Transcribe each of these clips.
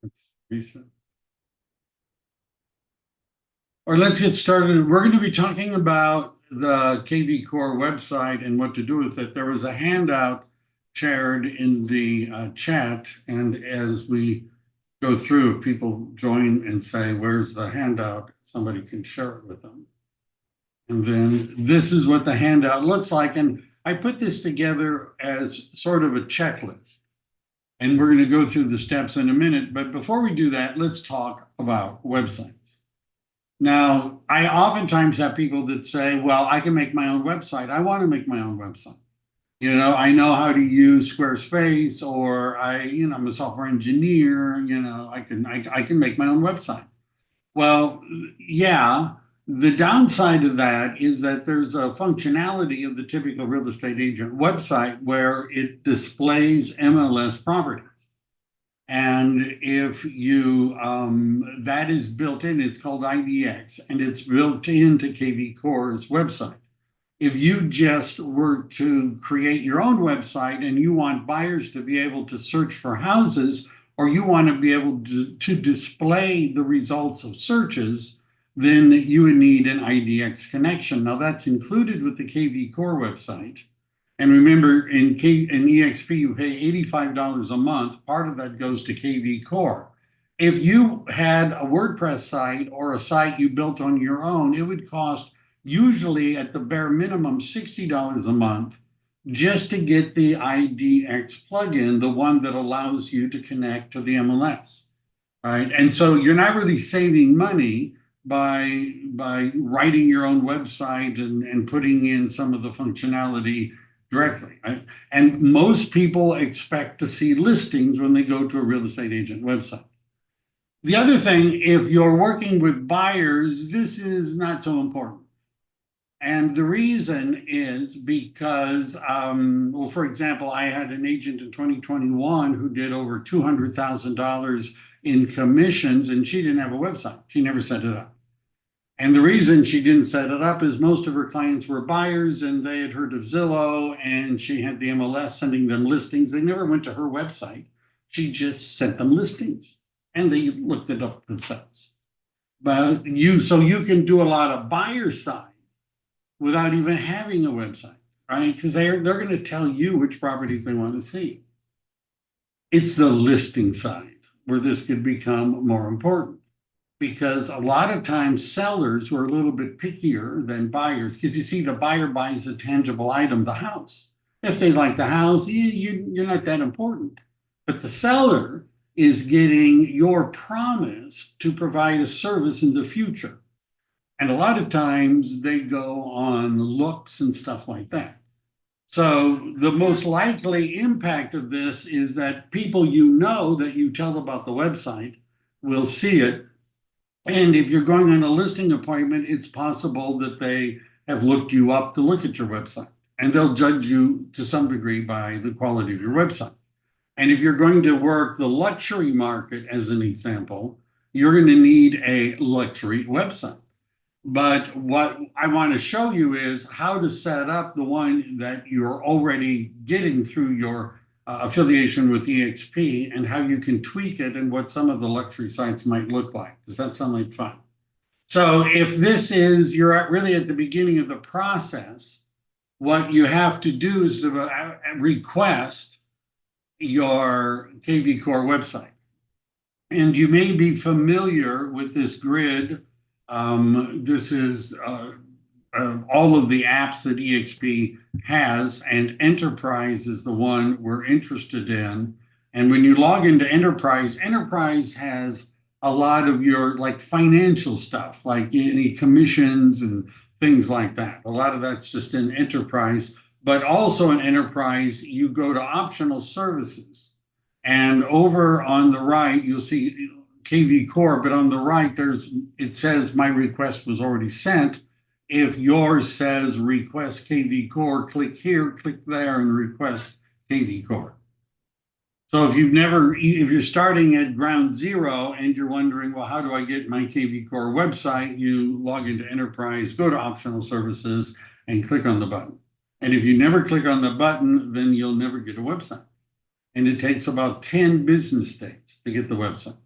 Let's reset. Or let's get started. We're going to be talking about the kvCORE website and what to do with it. There was a handout shared in the chat, and as we go through, if people join and say, where's the handout, somebody can share it with them. And then this is what the handout looks like. And I put this together as sort of a checklist. And we're going to go through the steps in a minute. But before we do that, let's talk about websites. Now, I oftentimes have people that say, well, I can make my own website. I want to make my own website. I know how to use Squarespace, or I'm a software engineer, I can make my own website. Well, yeah, the downside of that is that there's a functionality of the typical real estate agent website where it displays MLS properties. And if that is built in, it's called IDX, and it's built into kvCORE's website. If you just were to create your own website and you want buyers to be able to search for houses, or you want to be able to display the results of searches, then you would need an IDX connection. Now that's included with the kvCORE website. And remember, in eXp, you pay $85 a month. Part of that goes to kvCORE. If you had a WordPress site or a site you built on your own, it would cost usually at the bare minimum $60 a month just to get the IDX plugin, the one that allows you to connect to the MLS, right? And so you're not really saving money by writing your own website and putting in some of the functionality directly, right? And most people expect to see listings when they go to a real estate agent website. The other thing, if you're working with buyers, this is not so important. And the reason is because, well, for example, I had an agent in 2021 who did over $200,000 in commissions, and she didn't have a website. She never set it up. And the reason she didn't set it up is most of her clients were buyers, and they had heard of Zillow, and she had the MLS sending them listings. They never went to her website. She just sent them listings, and they looked it up themselves. But so you can do a lot of buyer side without even having a website, right? Because they're going to tell you which properties they want to see. It's the listing side where this could become more important, because a lot of times sellers were a little bit pickier than buyers, because you see, the buyer buys a tangible item, the house. If they like the house, you're not that important. But the seller is getting your promise to provide a service in the future. And a lot of times they go on looks and stuff like that. So the most likely impact of this is that people that you tell about the website will see it. And if you're going on a listing appointment, it's possible that they have looked you up to look at your website. And they'll judge you to some degree by the quality of your website. And if you're going to work the luxury market, as an example, you're going to need a luxury website. But what I want to show you is how to set up the one that you're already getting through your affiliation with eXp, and how you can tweak it, and what some of the luxury sites might look like. Does that sound like fun? So if you're really at the beginning of the process, what you have to do is to request your kvCORE website. And you may be familiar with this grid. This is all of the apps that eXp has, and Enterprise is the one we're interested in. And when you log into Enterprise has a lot of your financial stuff, like any commissions and things like that. A lot of that's just in Enterprise, but also in Enterprise, you go to optional services. And over on the right, you'll see kvCORE, but on the right, it says my request was already sent. If yours says request kvCORE, click here, click there, and request kvCORE. So if you're starting at ground zero and you're wondering, well, how do I get my kvCORE website? You log into Enterprise, go to optional services, and click on the button. And if you never click on the button, then you'll never get a website. And it takes about 10 business days to get the website.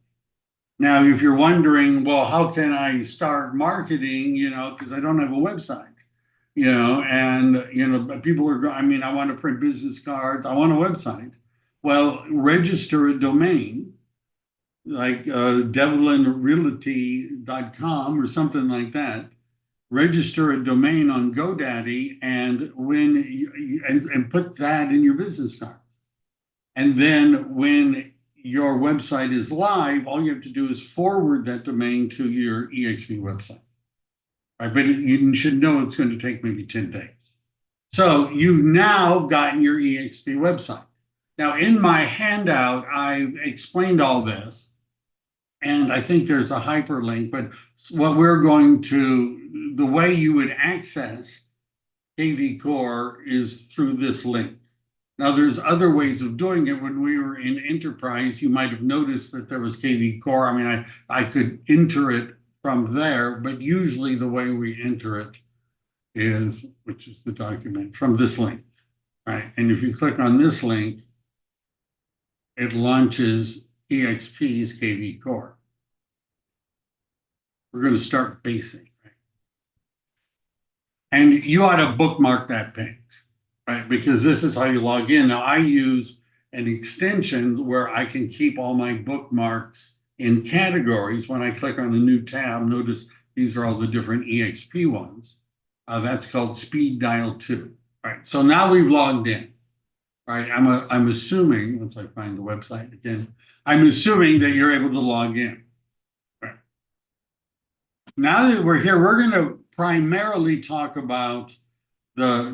Now, if you're wondering, well, how can I start marketing, because I don't have a website, and, but people are, I mean, I want to print business cards, I want a website. Well, register a domain like devlinrealty.com or something like that. Register a domain on GoDaddy and and put that in your business card. And then when your website is live, all you have to do is forward that domain to your eXp website. Right? But you should know it's going to take maybe 10 days. So you've now gotten your eXp website. Now, in my handout, I've explained all this, and I think there's a hyperlink, but what we're going to, the way you would access kvCORE is through this link. Now, there's other ways of doing it. When we were in Enterprise, you might have noticed that there was kvCORE. I mean, I could enter it from there, but usually the way we enter it is, which is the document, from this link, right? And if you click on this link, it launches eXp's kvCORE. We're going to start basic, right? And you ought to bookmark that page, right? Because this is how you log in. Now, I use an extension where I can keep all my bookmarks in categories. When I click on a new tab, notice these are all the different eXp ones. That's called Speed Dial 2. All right, so now we've logged in. All right, I'm assuming, once I find the website again, I'm assuming that you're able to log in. All right. Now that we're here, we're going to primarily talk about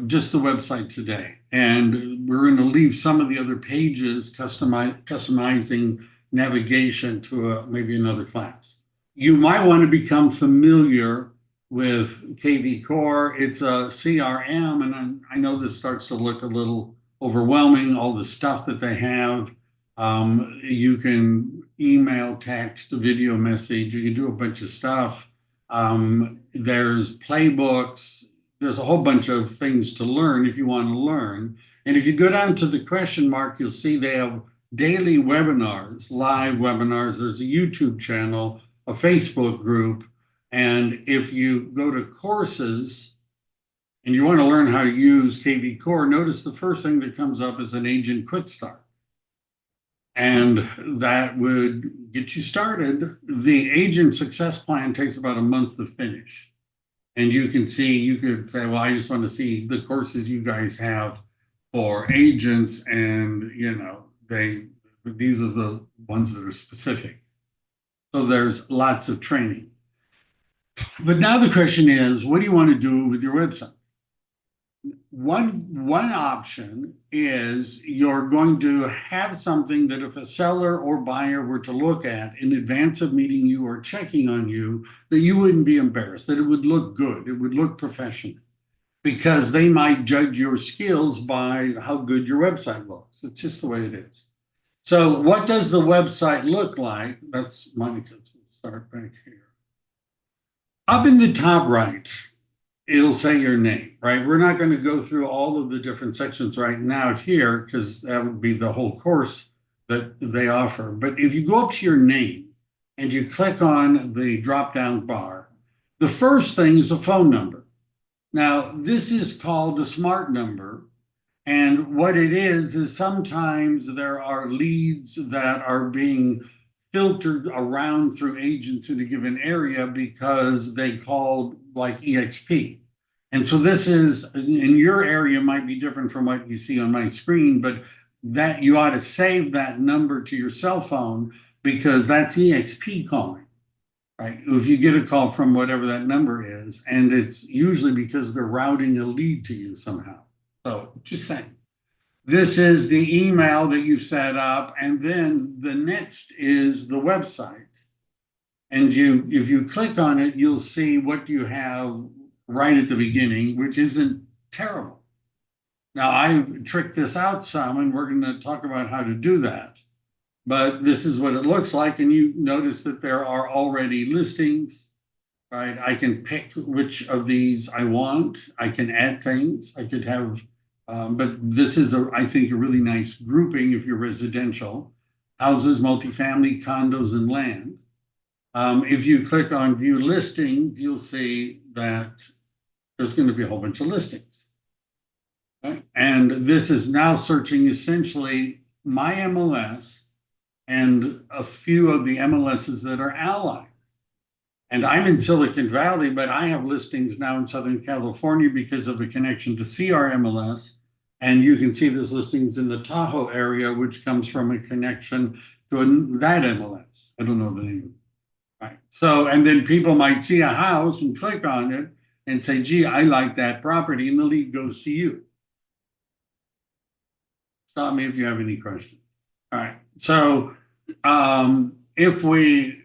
just the website today. And we're going to leave some of the other pages, customizing navigation to maybe another class. You might want to become familiar with kvCORE. It's a CRM, and I know this starts to look a little overwhelming, all the stuff that they have. You can email, text, video message, you can do a bunch of stuff. There's playbooks, there's a whole bunch of things to learn if you want to learn. And if you go down to the question mark, you'll see they have daily webinars, live webinars. There's a YouTube channel, a Facebook group. And if you go to courses and you want to learn how to use kvCORE, notice the first thing that comes up is an agent quick start. And that would get you started. The agent success plan takes about a month to finish. And you can see, you could say, well, I just want to see the courses you guys have for agents. And, these are the ones that are specific. So there's lots of training. But now the question is, what do you want to do with your website? One option is you're going to have something that if a seller or buyer were to look at in advance of meeting you or checking on you, that you wouldn't be embarrassed, that it would look good, it would look professional, because they might judge your skills by how good your website looks. It's just the way it is. So what does the website look like? That's Monica. We'll start back here. Up in the top right, it'll say your name, right? We're not going to go through all of the different sections right now here, because that would be the whole course that they offer. But if you go up to your name and you click on the drop-down bar, the first thing is a phone number. Now, this is called a smart number. And what it is sometimes there are leads that are being filtered around through agents in a given area because they called like eXp. And so this is, in your area, might be different from what you see on my screen, but that you ought to save that number to your cell phone, because that's eXp calling, right? If you get a call from whatever that number is, and it's usually because they're routing a lead to you somehow. So just saying. This is the email that you set up, and then the next is the website. And if you click on it, you'll see what you have right at the beginning, which isn't terrible. Now, I've tricked this out some, and we're going to talk about how to do that. But this is what it looks like, and you notice that there are already listings, right? I can pick which of these I want. I can add things. I could have... but this is, I think, a really nice grouping if you're residential. Houses, multifamily, condos, and land. If you click on view listings, you'll see that there's going to be a whole bunch of listings. Okay? And this is now searching essentially my MLS and a few of the MLSs that are allied. And I'm in Silicon Valley, but I have listings now in Southern California because of a connection to CRMLS. And you can see there's listings in the Tahoe area, which comes from a connection to that MLS. I don't know the name of it. Right. So, and then people might see a house and click on it and say, gee, I like that property. And the lead goes to you. Stop me if you have any questions. All right. So, if we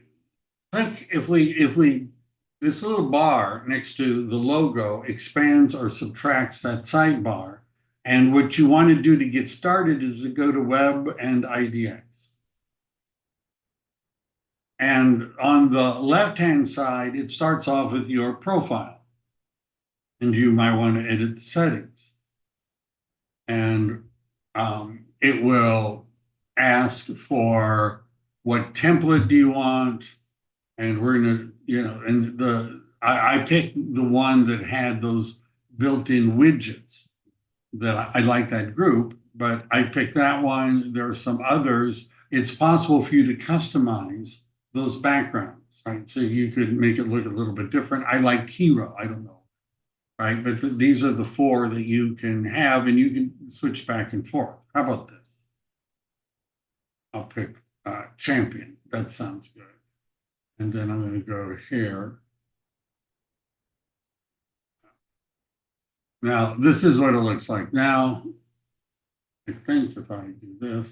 this little bar next to the logo expands or subtracts that sidebar. And what you want to do to get started is to go to Web and IDX. And on the left-hand side, it starts off with your profile. And you might want to edit the settings. And it will ask for what template do you want. And we're going to, and I picked the one that had those built-in widgets that I like that group, but I picked that one. There are some others. It's possible for you to customize those backgrounds, right? So you could make it look a little bit different. I like hero, I don't know, right? But these are the 4 that you can have, and you can switch back and forth. How about this? I'll pick champion. That sounds good. And then I'm going to go here. Now, this is what it looks like. Now, I think if I do this,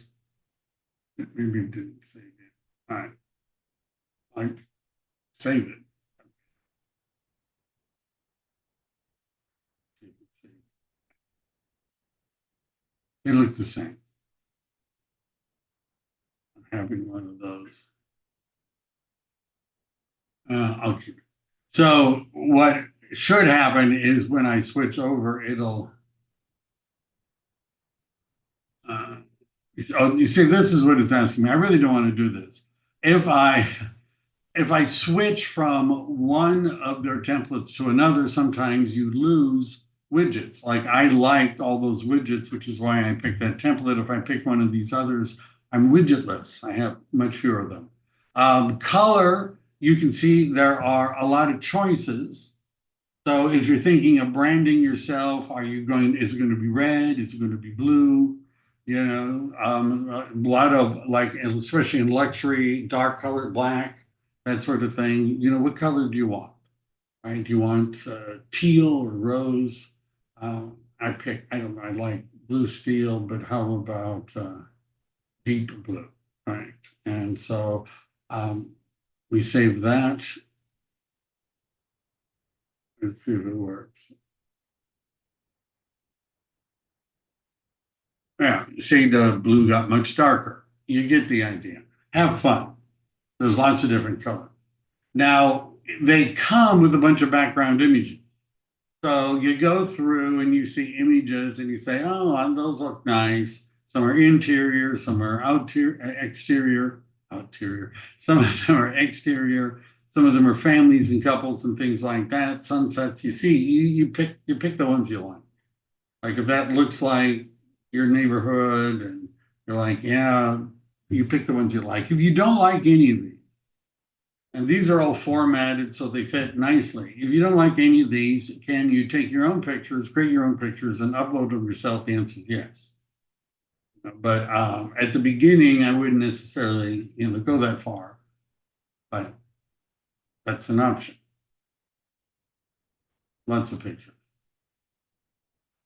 it maybe didn't save it. All right. I save it. It looks the same. I'm having one of those. I'll keep it. So what should happen is when I switch over, it'll. You see, this is what it's asking me. I really don't want to do this. If I switch from one of their templates to another, sometimes you lose widgets. Like I like all those widgets, which is why I picked that template. If I pick one of these others, I'm widgetless. I have much fewer of them. Color, you can see there are a lot of choices. So if you're thinking of branding yourself, is it going to be red? Is it going to be blue? A lot of like, especially in luxury, dark color, black, that sort of thing. What color do you want? Right? Do you want teal or rose? I don't know, I like blue steel, but how about deep blue? Right. And so we save that. Let's see if it works. Yeah, see the blue got much darker. You get the idea. Have fun. There's lots of different colors. Now, they come with a bunch of background images. So you go through and you see images and you say, oh, those look nice. Some are interior, some are exterior. Some of them are exterior. Some of them are families and couples and things like that. Sunsets, you see, you pick the ones you like. Like if that looks like your neighborhood and you're like, yeah, you pick the ones you like. If you don't like any of these, and these are all formatted so they fit nicely. If you don't like any of these, can you take your own pictures, create your own pictures, and upload them yourself? The answer is yes. But at the beginning, I wouldn't necessarily, go that far. But that's an option. Lots of pictures.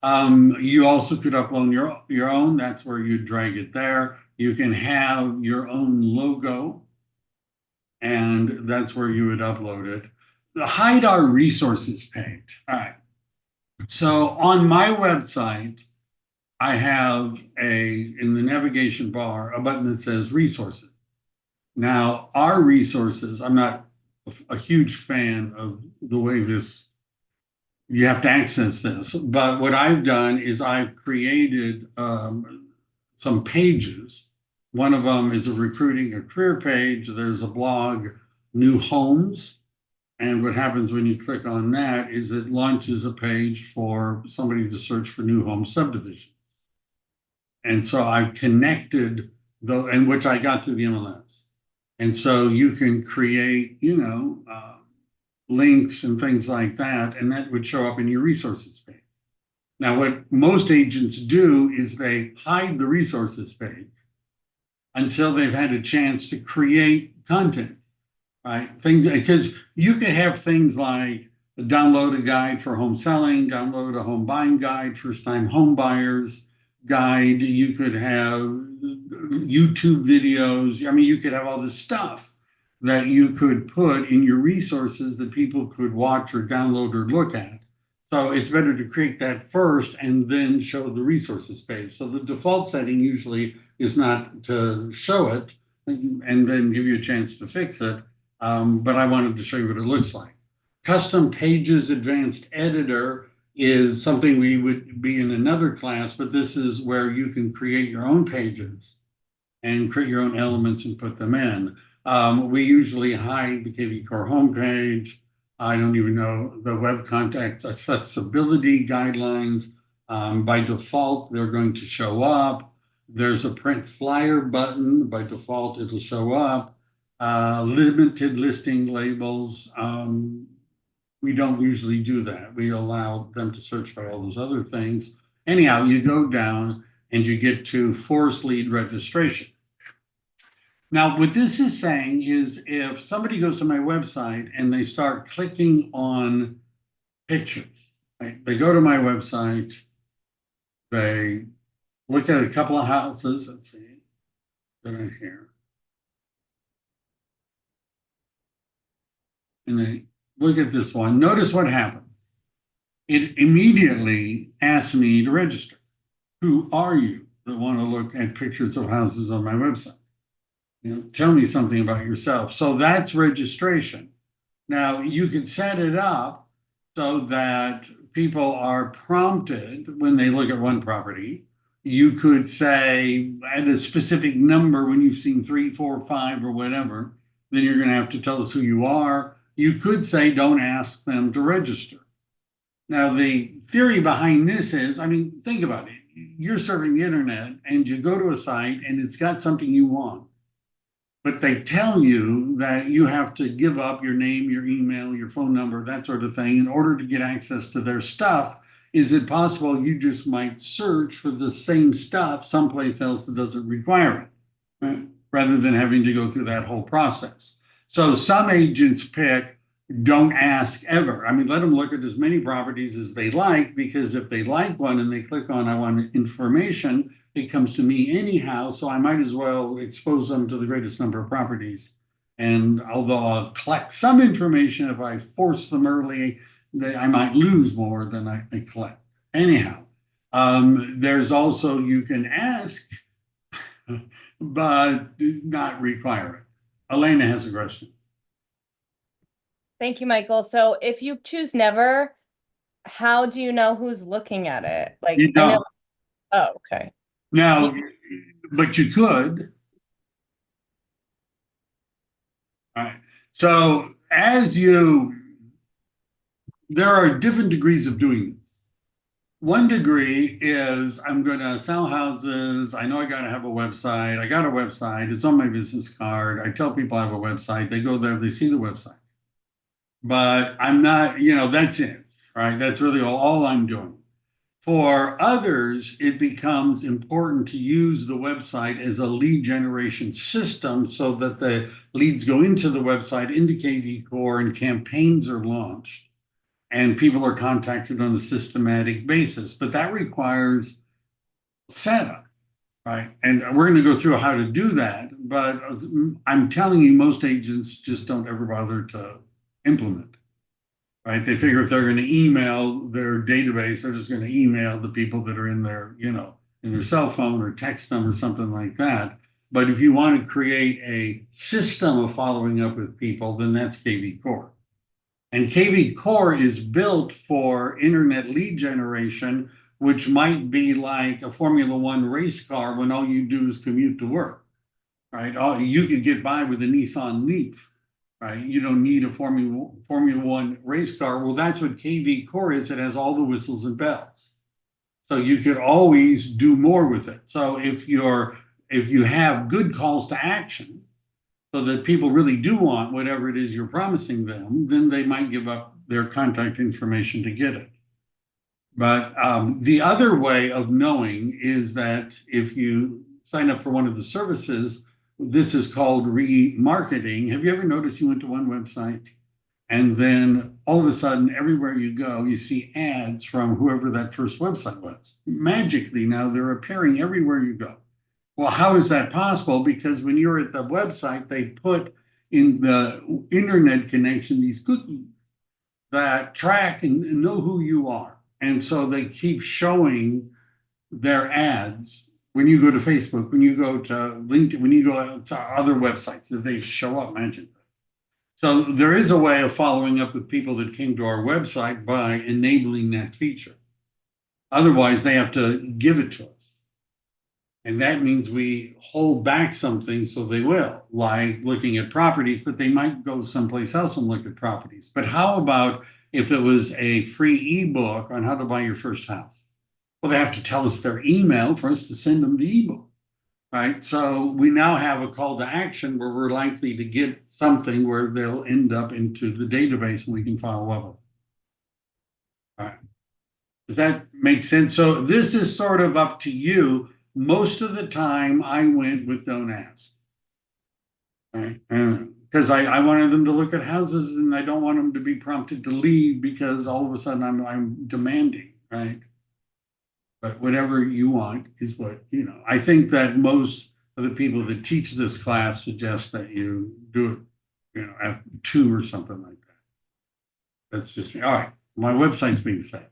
You also could upload your own. That's where you drag it there. You can have your own logo, and that's where you would upload it. The hide our resources page. All right. So on my website, I have in the navigation bar, a button that says resources. Now, our resources, I'm not a huge fan of the way you have to access this, but what I've done is I've created some pages. One of them is a recruiting a career page. There's a blog new homes. And what happens when you click on that is it launches a page for somebody to search for new home subdivision. And so I've connected and which I got through the MLS. And so you can create, links and things like that, and that would show up in your resources page. Now, what most agents do is they hide the resources page until they've had a chance to create content, right? Things because you could have things like download a guide for home selling, download a home buying guide, first-time home buyers guide. You could have YouTube videos. I mean, you could have all this stuff that you could put in your resources that people could watch or download or look at. So it's better to create that first and then show the resources page. So the default setting usually is not to show it and then give you a chance to fix it. But I wanted to show you what it looks like. Custom Pages Advanced Editor is something we would be in another class, but this is where you can create your own pages and create your own elements and put them in. We usually hide the kvCORE homepage. I don't even know the web contact accessibility guidelines. By default, they're going to show up. There's a print flyer button. By default, it'll show up. Limited listing labels. We don't usually do that. We allow them to search by all those other things. Anyhow, you go down and you get to forced lead registration. Now, what this is saying is if somebody goes to my website and they start clicking on pictures, right? They go to my website, they look at a couple of houses, let's see, they're in here. And they look at this one. Notice what happened. It immediately asked me to register. Who are you that want to look at pictures of houses on my website? Tell me something about yourself. So that's registration. Now you can set it up so that people are prompted when they look at one property. You could say at a specific number when you've seen 3, 4, 5 or whatever, then you're going to have to tell us who you are. You could say don't ask them to register. Now the theory behind this is, I mean, think about it. You're surfing the internet and you go to a site and it's got something you want. But they tell you that you have to give up your name, your email, your phone number, that sort of thing in order to get access to their stuff. Is it possible you just might search for the same stuff someplace else that doesn't require it, right? Rather than having to go through that whole process? So some agents pick don't ask ever. I mean, let them look at as many properties as they like, because if they like one and they click on I want information, it comes to me anyhow, so I might as well expose them to the greatest number of properties. And although I'll collect some information, if I force them early, I might lose more than I collect. Anyhow, there's also, you can ask, but not require it. Elena has a question. Thank you, Michael. So if you choose never, how do you know who's looking at it? Like, You don't. I know. Oh, okay. Now, but you could. All right. So there are different degrees of doing it. One degree is I'm going to sell houses. I know I got to have a website. I got a website. It's on my business card. I tell people I have a website. They go there, they see the website. But I'm not, that's it, right? That's really all I'm doing. For others, it becomes important to use the website as a lead generation system so that the leads go into the website, into kvCORE, and campaigns are launched. And people are contacted on a systematic basis. But that requires setup, right? And we're going to go through how to do that. But I'm telling you, most agents just don't ever bother to implement. Right? They figure if they're going to email their database, they're just going to email the people that are in their, in their cell phone or text them or something like that. But if you want to create a system of following up with people, then that's kvCORE. And kvCORE is built for internet lead generation, which might be like a Formula One race car when all you do is commute to work, right? You could get by with a Nissan Leaf. right? You don't need a Formula One race car. Well, that's what kvCORE is. It has all the whistles and bells. So you could always do more with it. So if you have good calls to action, so that people really do want whatever it is you're promising them, then they might give up their contact information to get it. But the other way of knowing is that if you sign up for one of the services, this is called remarketing. Have you ever noticed you went to one website and then all of a sudden, everywhere you go, you see ads from whoever that first website was? Magically, now they're appearing everywhere you go. Well, how is that possible? Because when you're at the website, they put in the internet connection these cookies that track and know who you are. And so they keep showing their ads when you go to Facebook, when you go to LinkedIn, when you go to other websites, that they show up magically. So there is a way of following up with people that came to our website by enabling that feature. Otherwise, they have to give it to us. And that means we hold back something, so they will, like looking at properties, but they might go someplace else and look at properties. But how about if it was a free ebook on how to buy your first house? Well, they have to tell us their email for us to send them the ebook, right? So we now have a call to action where we're likely to get something where they'll end up into the database and we can follow up with them. All right. Does that make sense? So this is sort of up to you. Most of the time I went with don't ask. Right? Because I wanted them to look at houses and I don't want them to be prompted to leave because all of a sudden I'm demanding, right? But whatever you want is what, I think that most of the people that teach this class suggest that you do it, at 2 or something like that. That's just me. All right. My website's being set.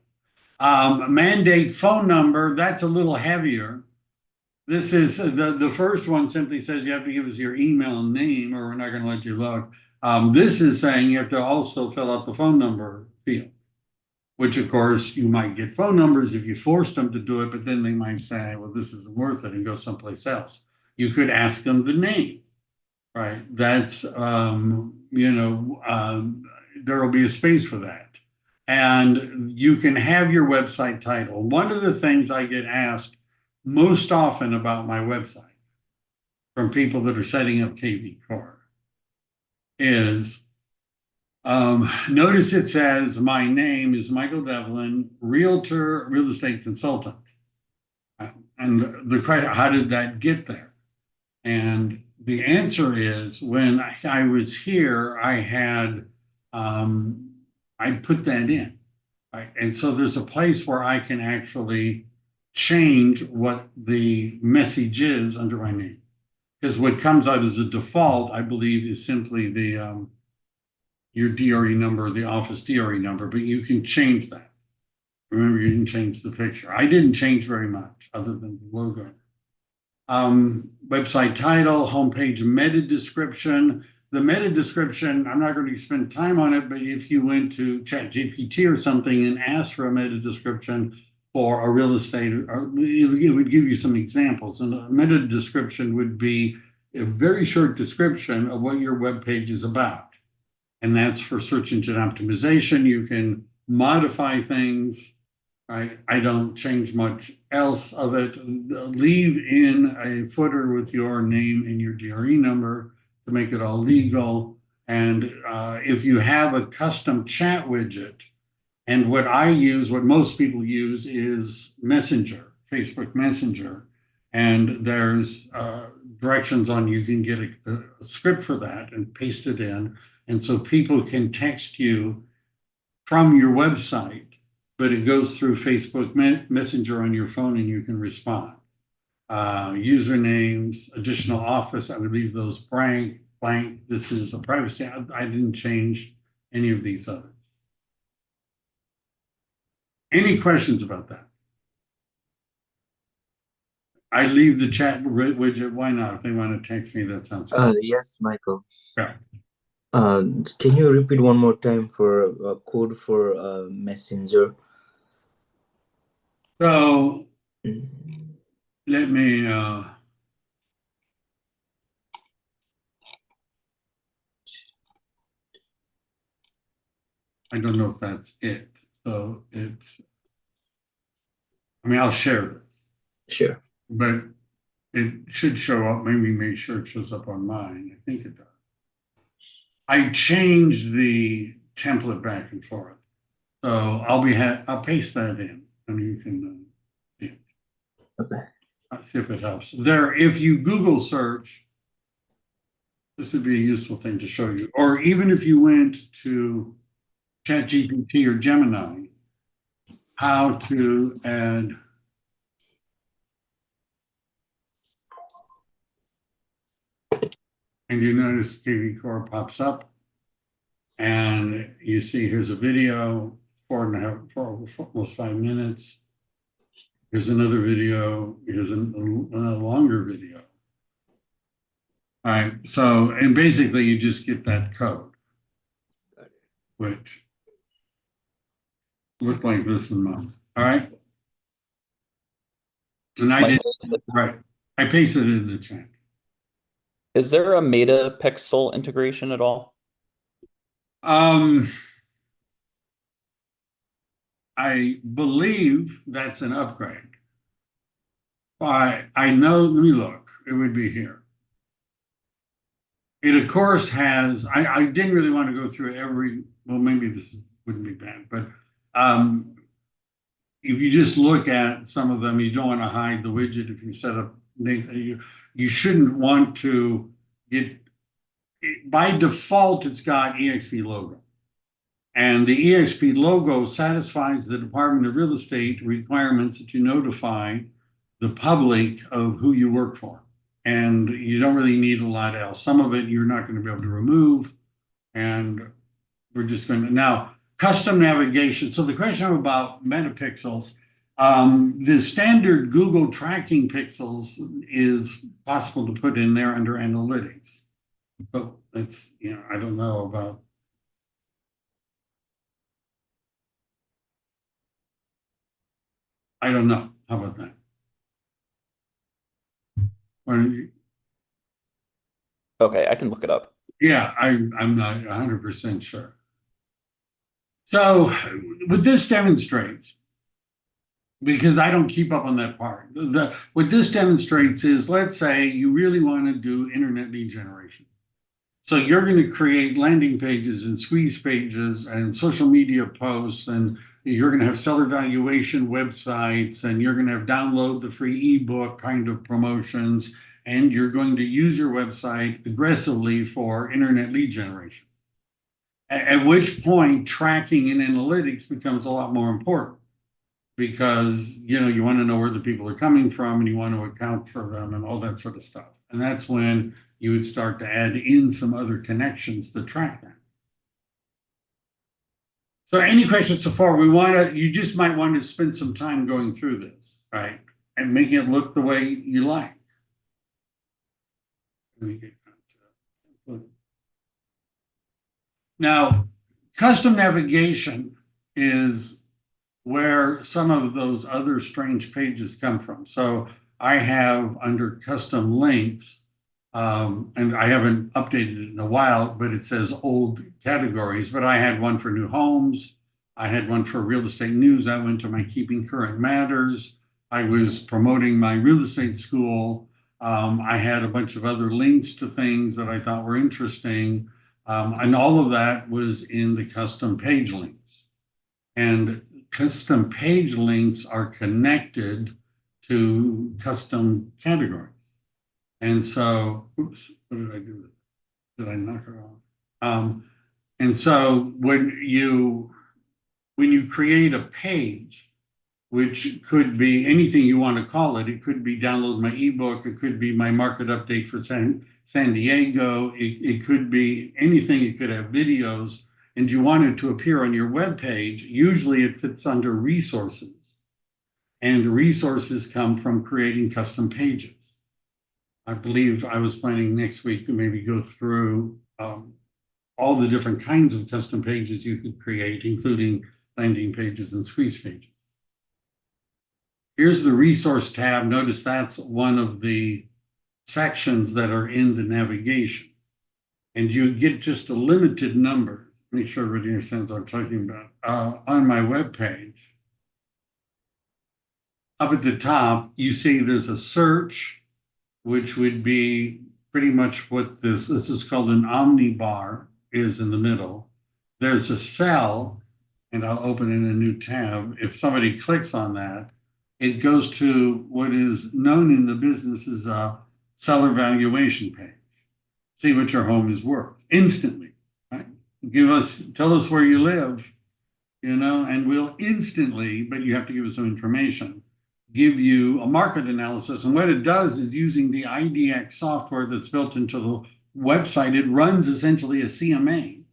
Mandate phone number, that's a little heavier. This is the first one simply says you have to give us your email and name or we're not going to let you look. This is saying you have to also fill out the phone number field, which of course you might get phone numbers if you forced them to do it, but then they might say, well, this isn't worth it and go someplace else. You could ask them the name, right? That's, there will be a space for that. And you can have your website title. One of the things I get asked most often about my website from people that are setting up kvCORE is notice it says my name is Michael Devlin, realtor, real estate consultant. And the credit, how did that get there? And the answer is when I was here, I had I put that in. Right? And so there's a place where I can actually change what the message is under my name. Because what comes out as a default, I believe, is simply the your DRE number, the office DRE number, but you can change that. Remember, you can change the picture. I didn't change very much other than the logo. Website title, homepage meta description. The meta description, I'm not going to spend time on it, but if you went to ChatGPT or something and asked for a meta description for a real estate, it would give you some examples. And a meta description would be a very short description of what your web page is about. And that's for search engine optimization. You can modify things. I don't change much else of it. Leave in a footer with your name and your DRE number to make it all legal. And if you have a custom chat widget, and what I use, what most people use is Messenger, Facebook Messenger. And there's directions on you can get a script for that and paste it in. And so people can text you from your website, but it goes through Facebook Messenger on your phone and you can respond. Usernames, additional office, I would leave those blank. This is a privacy. I didn't change any of these others. Any questions about that? I leave the chat widget. Why not? If they want to text me, that sounds good. Yes, Michael. Yeah. Can you repeat one more time for a code for Messenger? So let me I don't know if that's it. So I mean, I'll share this, Sure. but it should show up. Maybe make sure it shows up on mine. I think it does. I changed the template back and forth. So I'll paste that in and you can see it. Okay. See if it helps. There, if you Google search, this would be a useful thing to show you. Or even if you went to ChatGPT or Gemini, how to add and you notice kvCORE pops up and you see here's a video, 4.5, almost 5 minutes. Here's another video. Here's a longer video. All right. So, and basically you just get that code, which looked like this in mine. All right. And I did, right. I pasted it in the chat. Is there a Metapixel integration at all? I believe that's an upgrade. I know, let me look. It would be here. It, of course, has, I didn't really want to go through every, well, maybe this wouldn't be bad, but if you just look at some of them, you don't want to hide the widget if you set up, you shouldn't want to get, by default, it's got eXp logo. And the eXp logo satisfies the Department of Real Estate requirements that you notify the public of who you work for. And you don't really need a lot else. Some of it you're not going to be able to remove. And we're just going to, now, custom navigation. So the question about metapixels, the standard Google tracking pixels is possible to put in there under analytics. But that's, you know, I don't know about. I don't know. How about that? Okay, I can look it up. Yeah, I'm not 100% sure. So what this demonstrates, because I don't keep up on that part, what this demonstrates is, let's say you really want to do internet lead generation. So you're going to create landing pages and squeeze pages and social media posts, and you're going to have seller valuation websites, and you're going to have download the free ebook kind of promotions, and you're going to use your website aggressively for internet lead generation. At which point tracking and analytics becomes a lot more important, because you know you want to know where the people are coming from and you want to account for them and all that sort of stuff. And that's when you would start to add in some other connections to track that. So any questions so far? You just might want to spend some time going through this, right? And making it look the way you like. Now, custom navigation is where some of those other strange pages come from. So I have under custom links, and I haven't updated it in a while, but it says old categories, but I had one for new homes. I had one for real estate news. I went to my Keeping Current Matters. I was promoting my real estate school. I had a bunch of other links to things that I thought were interesting. And all of that was in the custom page links. And custom page links are connected to custom categories. And so, oops, what did I do with it? Did I knock it off? And so when you create a page, which could be anything you want to call it, it could be download my ebook, it could be my market update for San Diego, it could be anything, it could have videos, and you want it to appear on your web page, usually it fits under resources. And resources come from creating custom pages. I believe I was planning next week to maybe go through all the different kinds of custom pages you could create, including landing pages and squeeze pages. Here's the resource tab. Notice that's one of the sections that are in the navigation. And you get just a limited number. make sure everybody understands what I'm talking about. On my webpage, up at the top, you see there's a search, which would be pretty much what this is called an omnibar is in the middle. There's a cell, and I'll open in a new tab. If somebody clicks on that, it goes to what is known in the business as a seller valuation page. See what your home is worth instantly, right? Tell us where you live, and we'll instantly, but you have to give us some information, give you a market analysis. And what it does is using the IDX software that's built into the website, it runs essentially a CMA,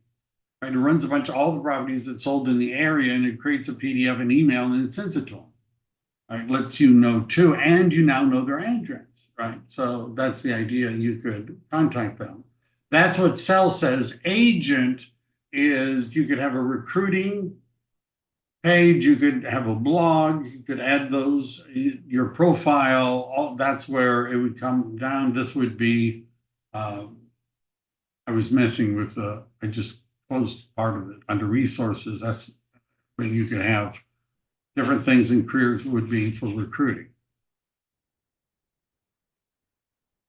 right? It runs a bunch of all the properties that sold in the area, and it creates a PDF and email, and it sends it to them. Right? Lets you know too, and you now know their address, right? So that's the idea. You could contact them. That's what Cell says. Agent is you could have a recruiting page, you could have a blog, you could add those, your profile, that's where it would come down. This would be, I was messing with I just closed part of it under resources. That's where you could have different things in careers would be for recruiting.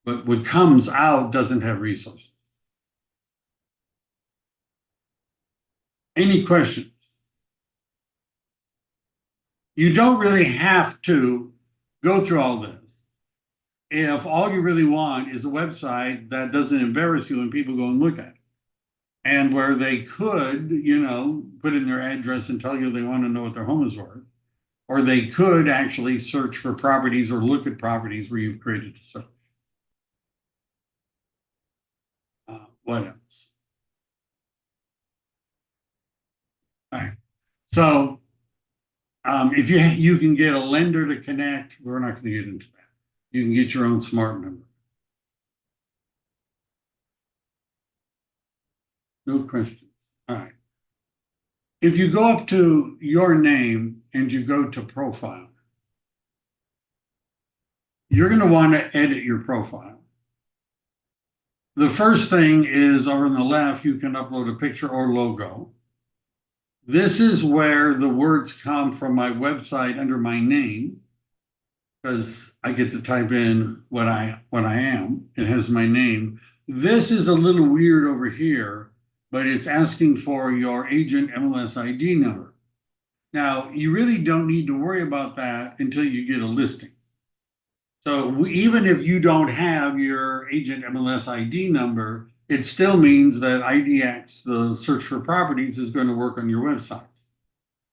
But what comes out doesn't have resources. Any questions? You don't really have to go through all this if all you really want is a website that doesn't embarrass you when people go and look at it. And where they could, put in their address and tell you they want to know what their home is worth. Or they could actually search for properties or look at properties where you've created a search. What else? All right. So if you can get a lender to connect, we're not going to get into that. You can get your own smart number. No questions. All right. If you go up to your name and you go to profile, you're going to want to edit your profile. The first thing is over on the left, you can upload a picture or logo. This is where the words come from my website under my name, because I get to type in what I am. It has my name. This is a little weird over here, but it's asking for your agent MLS ID number. Now, you really don't need to worry about that until you get a listing. So even if you don't have your agent MLS ID number, it still means that IDX, the search for properties, is going to work on your website.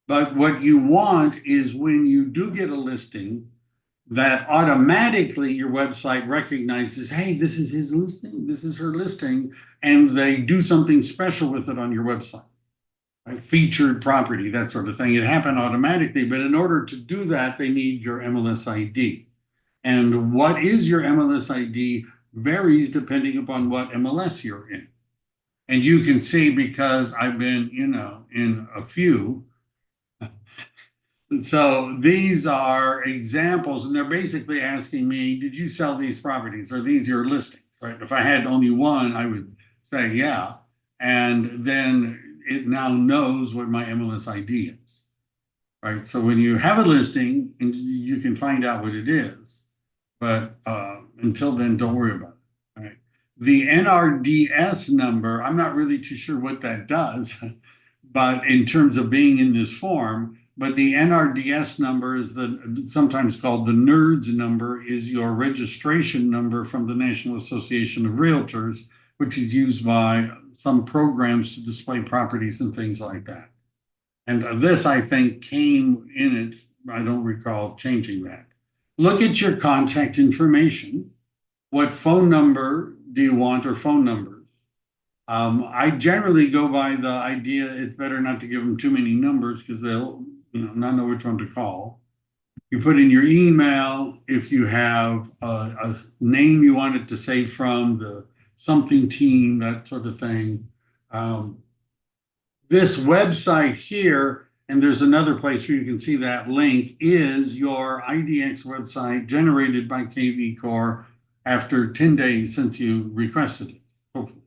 But what you want is when you do get a listing, that automatically your website recognizes, hey, this is his listing, this is her listing, and they do something special with it on your website. Right? Featured property, that sort of thing. It happened automatically, but in order to do that, they need your MLS ID. And what is your MLS ID varies depending upon what MLS you're in. And you can see, because I've been, in a few. So these are examples, and they're basically asking me, did you sell these properties? Are these your listings? Right? If I had only one, I would say, yeah. And then it now knows what my MLS ID is. Right? So when you have a listing, and you can find out what it is. But until then, don't worry about it. Right? The NRDS number, I'm not really too sure what that does, but in terms of being in this form, but the NRDS number is sometimes called the NERDS number, is your registration number from the National Association of Realtors, which is used by some programs to display properties and things like that. And this, I think, came in it. I don't recall changing that. Look at your contact information. What phone number do you want, or phone numbers? I generally go by the idea it's better not to give them too many numbers, because they'll not know which one to call. You put in your email if you have a name you want it to say from, the something team, that sort of thing. This website here, and there's another place where you can see that link, is your IDX website generated by kvCORE after 10 days since you requested it, hopefully.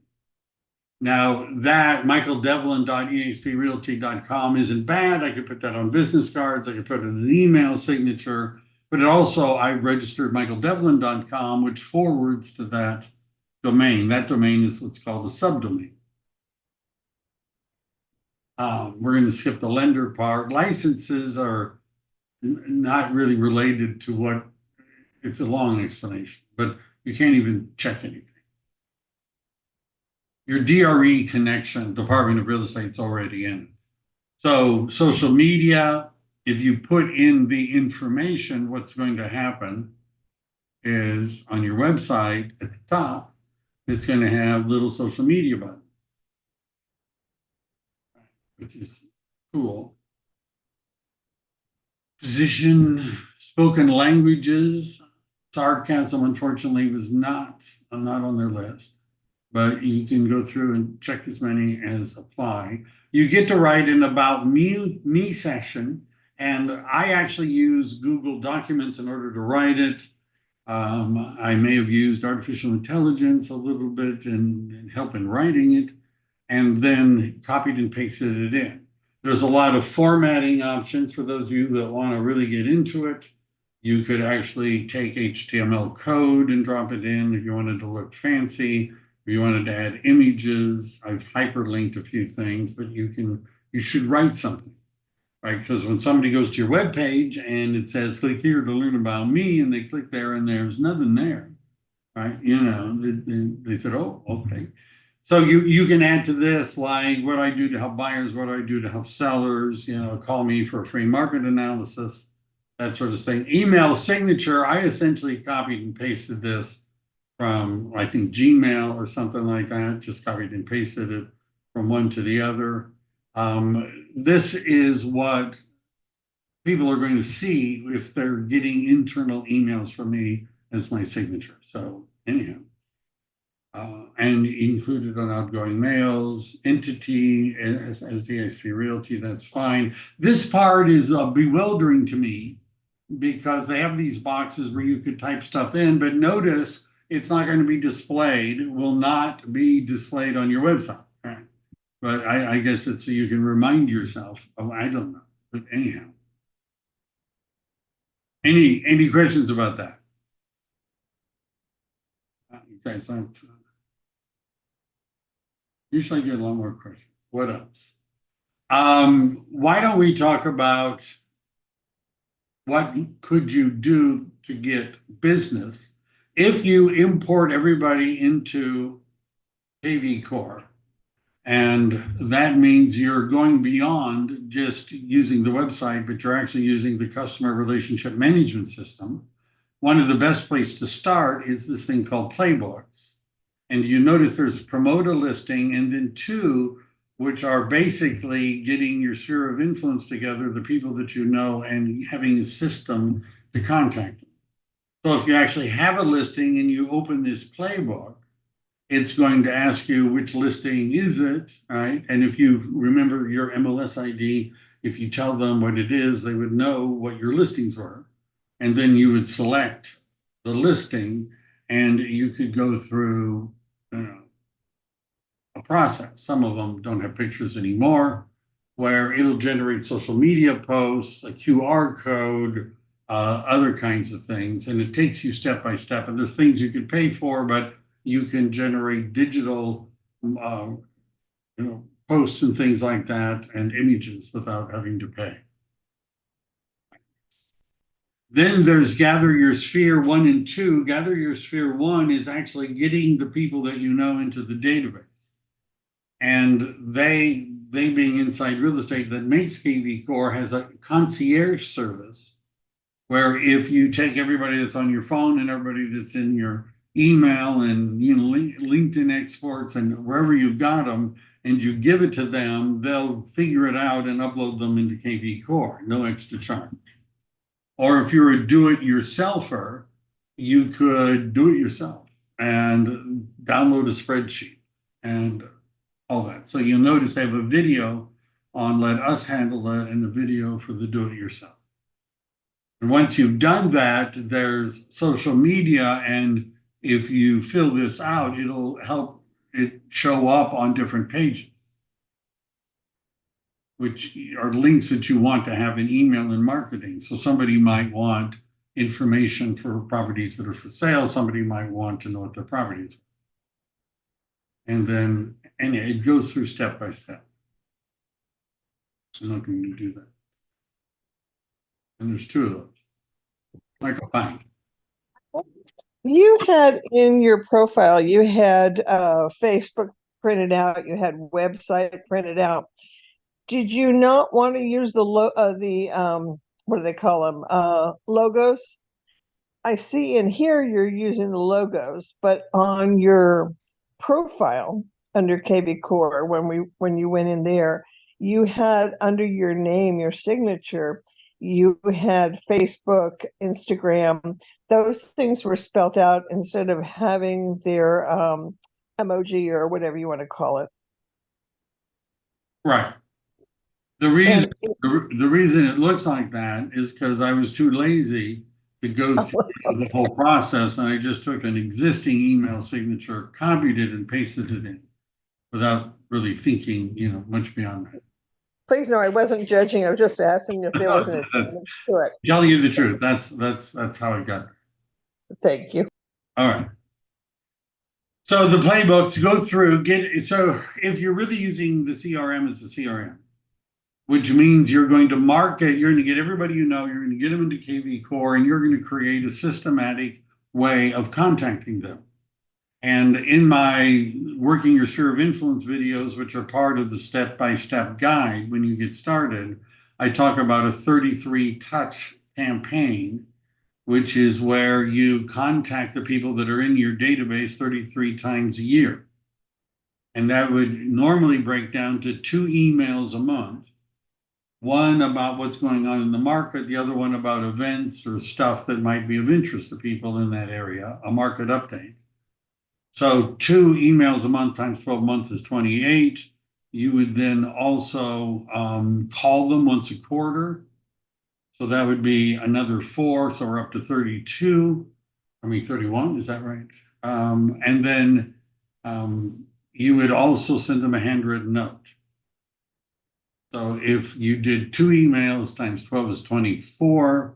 Now that michaeldevlin.exprealty.com isn't bad. I could put that on business cards. I could put it in an email signature, but it also, I registered michaeldevlin.com, which forwards to that domain. That domain is what's called a subdomain. We're going to skip the lender part. Licenses are not really related to what, it's a long explanation, but you can't even check anything. Your DRE connection, Department of Real Estate, is already in. So social media, if you put in the information, what's going to happen is on your website at the top, it's going to have little social media button, which is cool. Position, spoken languages, sarcasm, unfortunately, was not on their list, but you can go through and check as many as apply. You get to write an about me section, and I actually use Google Documents in order to write it. I may have used artificial intelligence a little bit in help in writing it, and then copied and pasted it in. There's a lot of formatting options for those of you that want to really get into it. You could actually take HTML code and drop it in if you wanted to look fancy, if you wanted to add images. I've hyperlinked a few things, but you should write something, right? Because when somebody goes to your web page and it says, click here to learn about me, and they click there and there's nothing there, right? You know, they said, oh, okay. So you can add to this, like what I do to help buyers, what I do to help sellers, you know, call me for a free market analysis, that sort of thing. Email signature, I essentially copied and pasted this from, I think, Gmail or something like that, just copied and pasted it from one to the other. This is what people are going to see if they're getting internal emails from me as my signature. So anyhow. And included on outgoing mails, entity as the eXp Realty, that's fine. This part is bewildering to me because they have these boxes where you could type stuff in, but notice it's not going to be displayed. It will not be displayed on your website. Right? But I guess it's so you can remind yourself. Oh, I don't know. But anyhow. Any questions about that? You guys don't. Usually I get a lot more questions. What else? Why don't we talk about what could you do to get business if you import everybody into kvCORE? And that means you're going beyond just using the website, but you're actually using the customer relationship management system. One of the best places to start is this thing called Playbook. And you notice there's promote a listing, and then two, which are basically getting your sphere of influence together, the people that you know, and having a system to contact them. So if you actually have a listing and you open this playbook, it's going to ask you which listing is it, right? And if you remember your MLS ID, if you tell them what it is, they would know what your listings were. And then you would select the listing, and you could go through a process. Some of them don't have pictures anymore, where it'll generate social media posts, a QR code, other kinds of things. And it takes you step by step. And there's things you could pay for, but you can generate digital posts and things like that and images without having to pay. Then there's Gather Your Sphere 1 and 2. Gather Your Sphere 1 is actually getting the people that you know into the database. And they being Inside Real Estate that makes kvCORE has a concierge service where if you take everybody that's on your phone and everybody that's in your email and LinkedIn exports and wherever you've got them and you give it to them, they'll figure it out and upload them into kvCORE, no extra charge. Or if you're a do-it-yourselfer, you could do it yourself and download a spreadsheet and all that. So you'll notice they have a video on let us handle that and a video for the do-it-yourself. And once you've done that, there's social media, and if you fill this out, it'll help it show up on different pages, which are links that you want to have in email and marketing. So somebody might want information for properties that are for sale. Somebody might want to know what their properties are. And it goes through step by step. I'm not going to do that. And there's two of those. Michael, fine. You had in your profile, you had Facebook printed out, you had website printed out. Did you not want to use the what do they call them? Logos? I see in here you're using the logos, but on your profile under kvCORE, when you went in there, you had under your name, your signature, you had Facebook, Instagram. Those things were spelt out instead of having their emoji or whatever you want to call it. Right. The reason And the reason it looks like that is because I was too lazy to go through the whole process, and I just took an existing email signature, copied it, and pasted it in without really thinking, much beyond that. please no, I wasn't judging. I was just asking if there was an advantage to it. Telling you the truth. That's how it got there. Thank you. All right. So the playbooks go through, so if you're really using the CRM as the CRM, which means you're going to market, you're going to get everybody you're going to get them into kvCORE, and you're going to create a systematic way of contacting them. And in my Working Your Sphere of Influence videos, which are part of the step-by-step guide when you get started, I talk about a 33-touch campaign, which is where you contact the people that are in your database 33 times a year. And that would normally break down to 2 emails a month. One about what's going on in the market, the other one about events or stuff that might be of interest to people in that area, a market update. So 2 emails a month times 12 months is 28. You would then also call them once a quarter. So that would be another 4. So we're up to 32. 31, is that right? And then you would also send them a handwritten note. So if you did 2 emails times 12 is 24,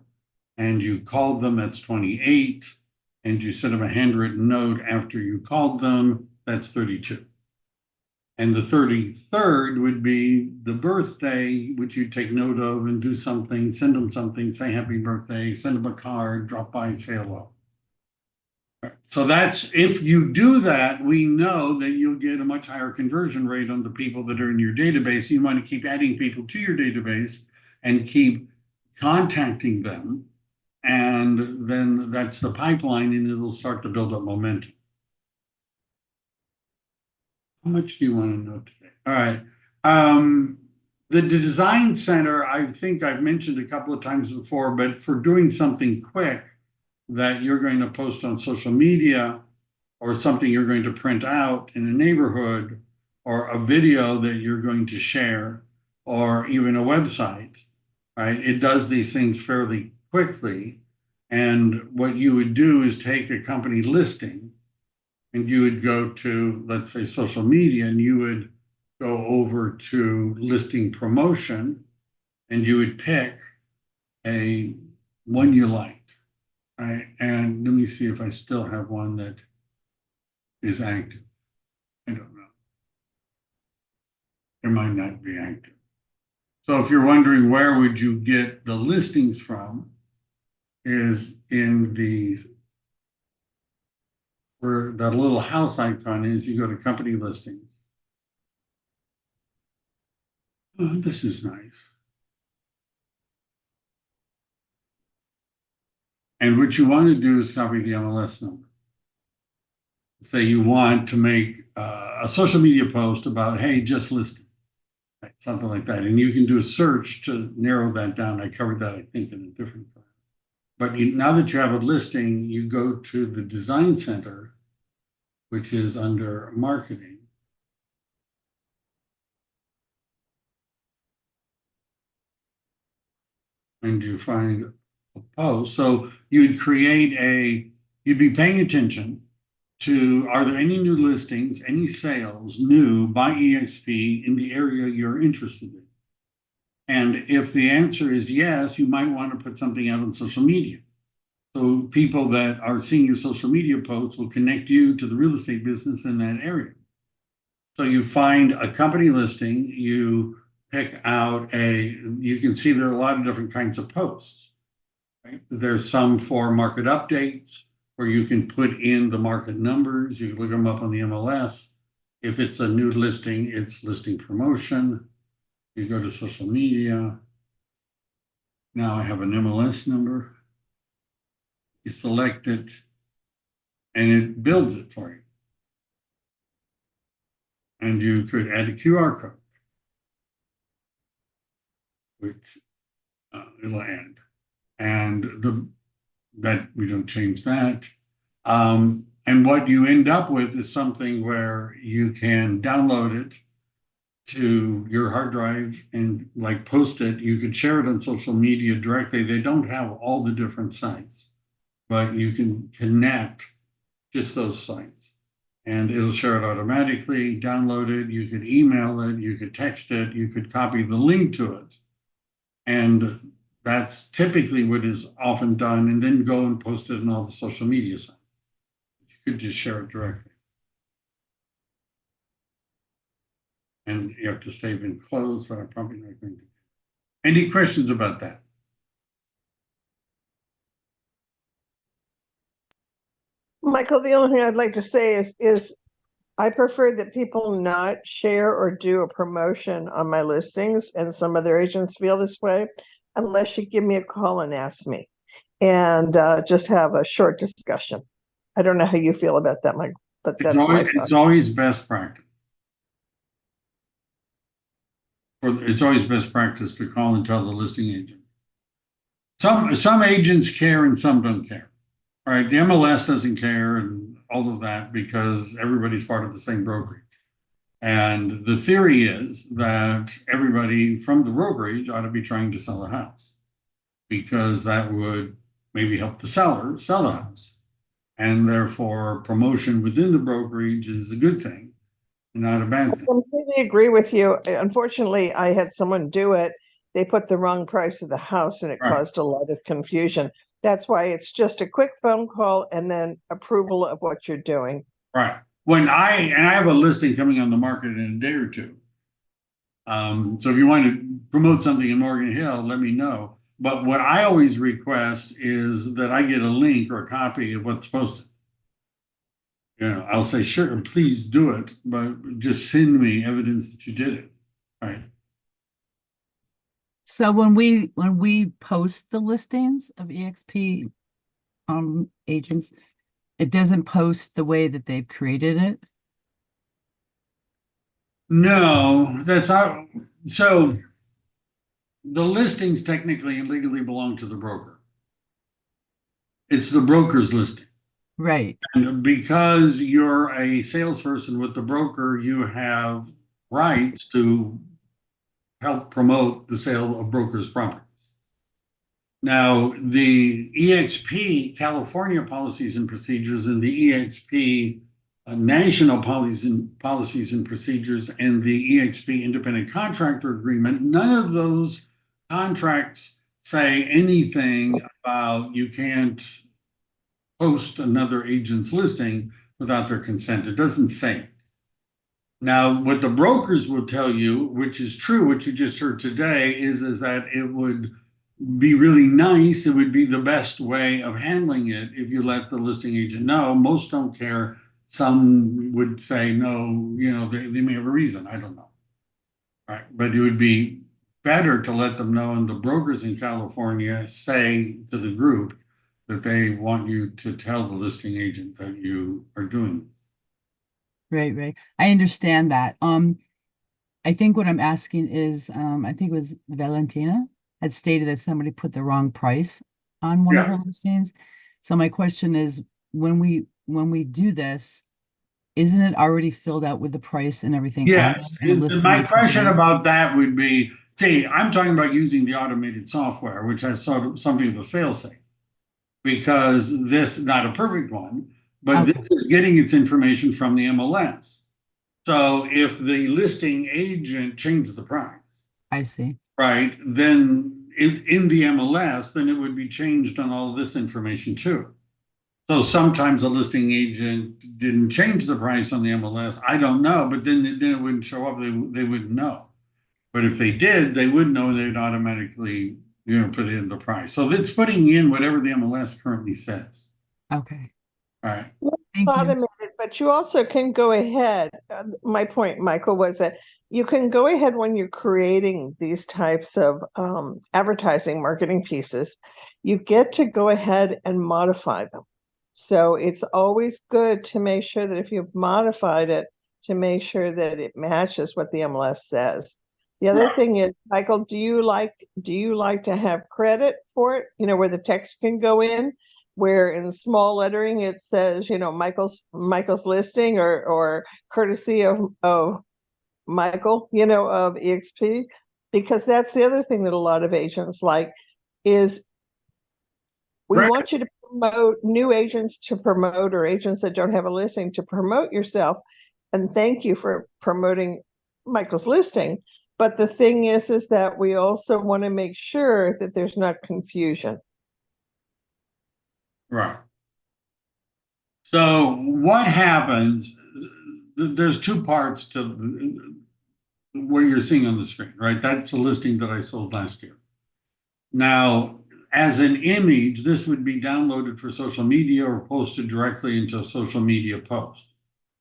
and you called them, that's 28, and you sent them a handwritten note after you called them, that's 32. And the 33rd would be the birthday, which you take note of and do something, send them something, say happy birthday, send them a card, drop by, say hello. So that's, if you do that, we know that you'll get a much higher conversion rate on the people that are in your database. You want to keep adding people to your database and keep contacting them. And then that's the pipeline, and it'll start to build up momentum. How much do you want to know today? All right. The design center, I think I've mentioned a couple of times before, but for doing something quick that you're going to post on social media, or something you're going to print out in a neighborhood, or a video that you're going to share, or even a website, right? It does these things fairly quickly. And what you would do is take a company listing, and you would go to, let's say, social media, and you would go over to listing promotion, and you would pick a one you liked. Right, and let me see if I still have one that is active. I don't know. It might not be active. So if you're wondering where would you get the listings from, is in where that little house icon is, you go to company listings. Oh, this is nice. And what you want to do is copy the MLS number. Say you want to make a social media post about, hey, just listed, right? Something like that. And you can do a search to narrow that down. I covered that, I think, in a different class. But now that you have a listing, you go to the design center, which is under marketing. And you find a post. So you'd be paying attention are there any new listings, any sales new by eXp in the area you're interested in? And if the answer is yes, you might want to put something out on social media. So people that are seeing your social media posts will connect you to the real estate business in that area. So you find a company listing, you pick out you can see there are a lot of different kinds of posts. Right? There's some for market updates where you can put in the market numbers. You can look them up on the MLS. If it's a new listing, it's listing promotion. You go to social media. Now I have an MLS number. You select it and it builds it for you. And you could add a QR code, which it'll add. And that we don't change that. And what you end up with is something where you can download it to your hard drive and like post it. You could share it on social media directly. They don't have all the different sites, but you can connect just those sites and it'll share it automatically, download it. You could email it, you could text it, you could copy the link to it. And that's typically what is often done, and then go and post it on all the social media sites. You could just share it directly. And you have to save and close, but I'm probably not going to. Any questions about that? Michael, the only thing I'd like to say is I prefer that people not share or do a promotion on my listings, and some other agents feel this way, unless you give me a call and ask me, and just have a short discussion. I don't know how you feel about that, Mike, but that's my thought. It's always best practice. It's always best practice to call and tell the listing agent. Some agents care and some don't care. All right, the MLS doesn't care and all of that because everybody's part of the same brokerage. And the theory is that everybody from the brokerage ought to be trying to sell a house because that would maybe help the seller sell a house. And therefore, promotion within the brokerage is a good thing, not a bad I thing. completely agree with you. Unfortunately, I had someone do it. They put the wrong price of the house and it Right. caused a lot of confusion. That's why it's just a quick phone call and then approval of what you're doing. Right. I have a listing coming on the market in a day or two. So if you want to promote something in Morgan Hill, let me know. But what I always request is that I get a link or a copy of what's posted. You know, I'll say, sure, please do it, but just send me evidence that you did it. Right. So when we post the listings of eXp agents, it doesn't post the way that they've created it. No, that's not. So the listings technically and legally belong to the broker. It's the broker's listing. Right. And because you're a salesperson with the broker, you have rights to help promote the sale of brokers' properties. Now, the eXp California policies and procedures and the eXp national policies and procedures and the eXp independent contractor agreement, none of those contracts say anything about you can't post another agent's listing without their consent. It doesn't say it. Now, what the brokers will tell you, which is true, what you just heard today, is that it would be really nice. It would be the best way of handling it if you let the listing agent know. Most don't care. Some would say no, you know, they may have a reason. I don't know. Right. But it would be better to let them know, and the brokers in California say to the group that they want you to tell the listing agent that you are doing. Right, right. I understand that. I think what I'm asking is, I think it was Valentina had stated that somebody put the wrong price on one of her listings. So my question is, when we do this, isn't it already filled out with the price and everything? Yes. on it, and the listing My agent question knows? about that would be, see, I'm talking about using the automated software, which has sort of something of a fail-safe. Because this, not a perfect one, But Okay. this is getting its information from the MLS. So if the listing agent changed the price, I see. right, then in the MLS, then it would be changed on all this information too. So sometimes a listing agent didn't change the price on the MLS. I don't know, but then it wouldn't show up. They wouldn't know. But if they did, they would know, and they'd automatically, put in the price. So it's putting in whatever the MLS currently says. Okay. All right. Thank you. Automated, but you also can go ahead. My point, Michael, was that you can go ahead when you're creating these types of advertising marketing pieces, you get to go ahead and modify them. So it's always good to make sure that if you've modified it, to make sure that it matches what the MLS says. The other Right. thing is, Michael, do you like to have credit for it? Where the text can go in, where in small lettering it says, Michael's listing or courtesy of Michael, of eXp, because that's the other thing that a lot of agents like is we Right. want you to promote new agents to promote, or agents that don't have a listing to promote yourself. And thank you for promoting Michael's listing. But the thing is that we also want to make sure that there's not confusion. Right. So what happens? There's two parts to what you're seeing on the screen, right? That's a listing that I sold last year. Now, as an image, this would be downloaded for social media or posted directly into a social media post.